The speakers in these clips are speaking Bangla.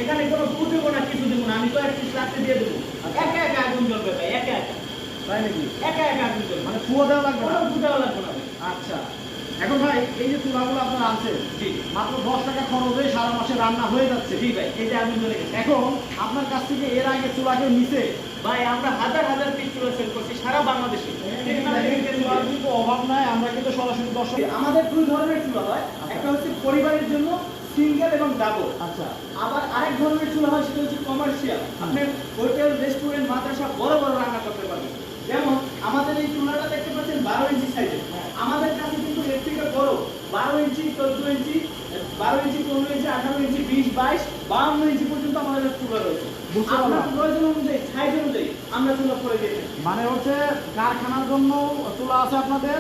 এখানে কোনো পুর দেবো না, কিছু দেবো না, আমি কয়েক পিস রাখতে দিয়ে দেবো। একা একা আগুন জ্বলবে ভাই, একা একা। তাই নাকি? একা একা আগুন জ্বলবে, মানে ফুয়া দেওয়া লাগবে না? কোনো পুর দেওয়া লাগবে না ভাই। আচ্ছা, এখন ভাই এই যে চুলাগুলো আপনারা আনছেন, জি মাত্র 10 টাকা খরচে সারা মাসে রান্না হয়ে যাচ্ছে। জি ভাই, এই যে আগুন জ্বলে গেছে। এখন আপনার কাছ থেকে এর আগে চুলা কেউ নিছে? ভাই আমরা হাজার হাজার পিস চুলা সেল করছি সারা বাংলাদেশে। চুলার কিন্তু অভাব নাই, আমরা কিন্তু সরাসরি দর্শক। আমাদের দুই ধরনের চুলা হয়, একটা হচ্ছে পরিবারের জন্য সিঙ্গেল এবং ডাবল। আচ্ছা, আবার আরেক ধরনের চুলা হয়, সেটা হচ্ছে কমার্শিয়াল। আপনি হোটেল, রেস্টুরেন্ট, মাদ্রাসা বড় বড় রান্না করতে পারবেন। যেমন আমাদের এই চুলাটা দেখতে পাচ্ছেন 12 ইঞ্চি সাইজের। আমাদের কাছে কিন্তু এর থেকে বড় 12 ইঞ্চি, 14 ইঞ্চি, 12 ইঞ্চি, 15 ইঞ্চি, 18 ইঞ্চি, 20, 22, 52 ইঞ্চি পর্যন্ত আমাদের চুলা রয়েছে। বুঝতে পারলাম। আপনার প্রয়োজন অনুযায়ী, সাইজ অনুযায়ী আমরা চুলা করে দিয়ে থাকি। মানে হচ্ছে কারখানার জন্য চুলা আছে আপনাদের,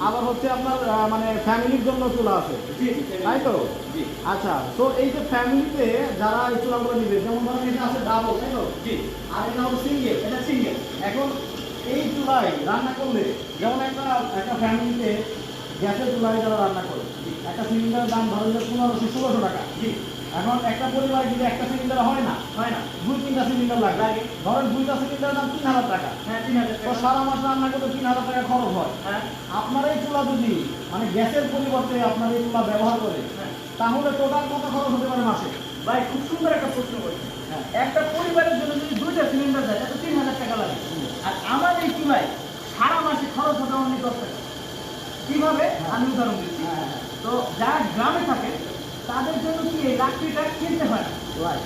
আবার হচ্ছে আপনার মানে ফ্যামিলির জন্য চুলা আছে, জি জি, তাই তো? জি আচ্ছা, তো এই যে ফ্যামিলিতে যারা এই চুলাগুলো নিবে, যেমন ধরেন এটা আছে ডাবল, তাই তো? জি, আর এটা হলো সিঙ্গেল। এটা সিঙ্গেল। এখন এই চুলায় রান্না করলে, যেমন একটা ফ্যামিলিতে গ্যাসের চুলায় যারা রান্না করে, একটা সিলিন্ডারের দাম ধরেন যে 1500-1600 টাকা। জি, এখন একটা পরিবার যদি একটা সিলিন্ডার হয় না, হয় না। 2-3টা সিলিন্ডার লাগে, ধরেন 2টা সিলিন্ডারের দাম 3000 টাকা। হ্যাঁ, 3000 তো টাকা। সারা মাস রান্না করতে 3000 টাকা খরচ হয়। হ্যাঁ আপনার এই চুলা যদি মানে গ্যাসের পরিবর্তে আপনার এই চুলা ব্যবহার করে, হ্যাঁ তাহলে টোটাল কত খরচ হতে পারে মাসে? ভাই, খুব সুন্দর একটা প্রশ্ন করেছেন। হ্যাঁ। একটা পরিবারের জন্য যদি 2টা সিলিন্ডার যায়, তাহলে 3000 টাকা লাগে। আর আমার এই চুলায় সারা মাসে খরচ হবে অনলি 10 টাকা। কিভাবে? আমি উদাহরণ দিচ্ছি। হ্যাঁ, হ্যাঁ, তো যারা গ্রামে থাকে তাদের জন্য কি এই লাকড়িটা কিনতে হয় না, right.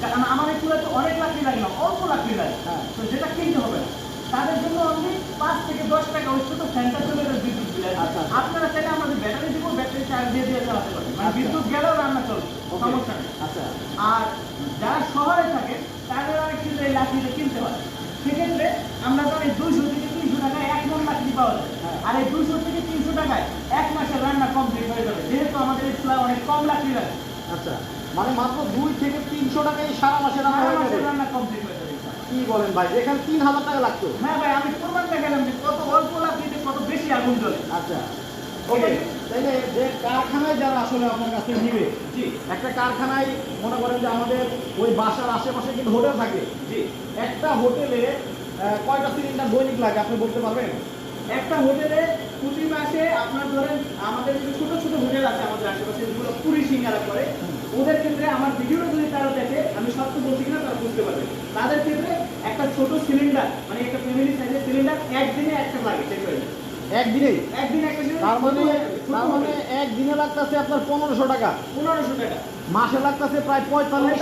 কারণ আমার এই চুলাতে অনেক লাকড়ি লাগে না, অল্প লাকড়ি লাগে। হ্যাঁ। তো যেটা কিনতে হবে না, তাদের জন্য অনলি 5 থেকে 10 টাকা ওই ছোট ফ্যানটা চলে যাবে বিদ্যুৎ বিল। আচ্ছা। আপনারা চাইলে আমাদের ব্যাটারি দিব, ব্যাটারি চার্জ দিয়ে দিয়ে চালাতে পারবেন, মানে আচ্ছা। বিদ্যুৎ গেলেও রান্না চলবে, সমস্যা নেই। আচ্ছা, আর যারা শহরে থাকে তাদের অনেক কিন্তু এই লাকড়িটা কিনতে হয়। সেক্ষেত্রে আমরা জানি 200 থেকে 300 টাকায় 1 মণ লাকড়ি পাওয়া যায়। হ্যাঁ। আর এই 200 থেকে 300 টাকায় 1 মাসের রান্না কমপ্লিট হয়ে যাবে, যেহেতু আমাদের এই চুলায় অনেক কম লাকড়ি লাগে। আচ্ছা, মানে মাত্র 2 থেকে 300 টাকায় সারা মাসে রান্না সারা হয়ে মাসের যাবে? রান্না কমপ্লিট হয়ে যাবে। কি বলেন ভাই, এখানে 3000 টাকা লাগতো? হ্যাঁ ভাই, আমি প্রমাণ দেখালাম যে কত অল্প লাকড়িতে কত বেশি আগুন জ্বলে। আচ্ছা, ওকে। তাইলে যে কারখানায় যারা আসলে আপনার কাছে নিবে, জি একটা কারখানায় মনে করেন যে আমাদের ওই বাসার আশেপাশে কিন্তু হোটেল থাকে, জি, একটা হোটেলে কয়টা সিলিন্ডার দৈনিক লাগে আপনি বলতে পারবেন? একটা হোটেলে প্রতি মাসে আপনার ধরেন, আমাদের যে ছোট ছোট হোটেল আছে আমাদের আশেপাশে, যেগুলো পুরি সিঙ্গারা করে, ওদের ক্ষেত্রে আমার ভিডিওটা যদি তারা দেখে, আমি সত্য বলছি কিনা তারা বুঝতে পারবে। তাদের ক্ষেত্রে একটা ছোট সিলিন্ডার, মানে একটা ফ্যামিলি সাইজের সিলিন্ডার একদিনে একটা লাগে, শেষ হয়ে যায়। একদিনেই? একদিনে একটা তার মানে সিলিন্ডার একদিনে লাগতেছে আপনার 1500 টাকা, 1500 টাকা। মাসে লাগতেছে প্রায় 45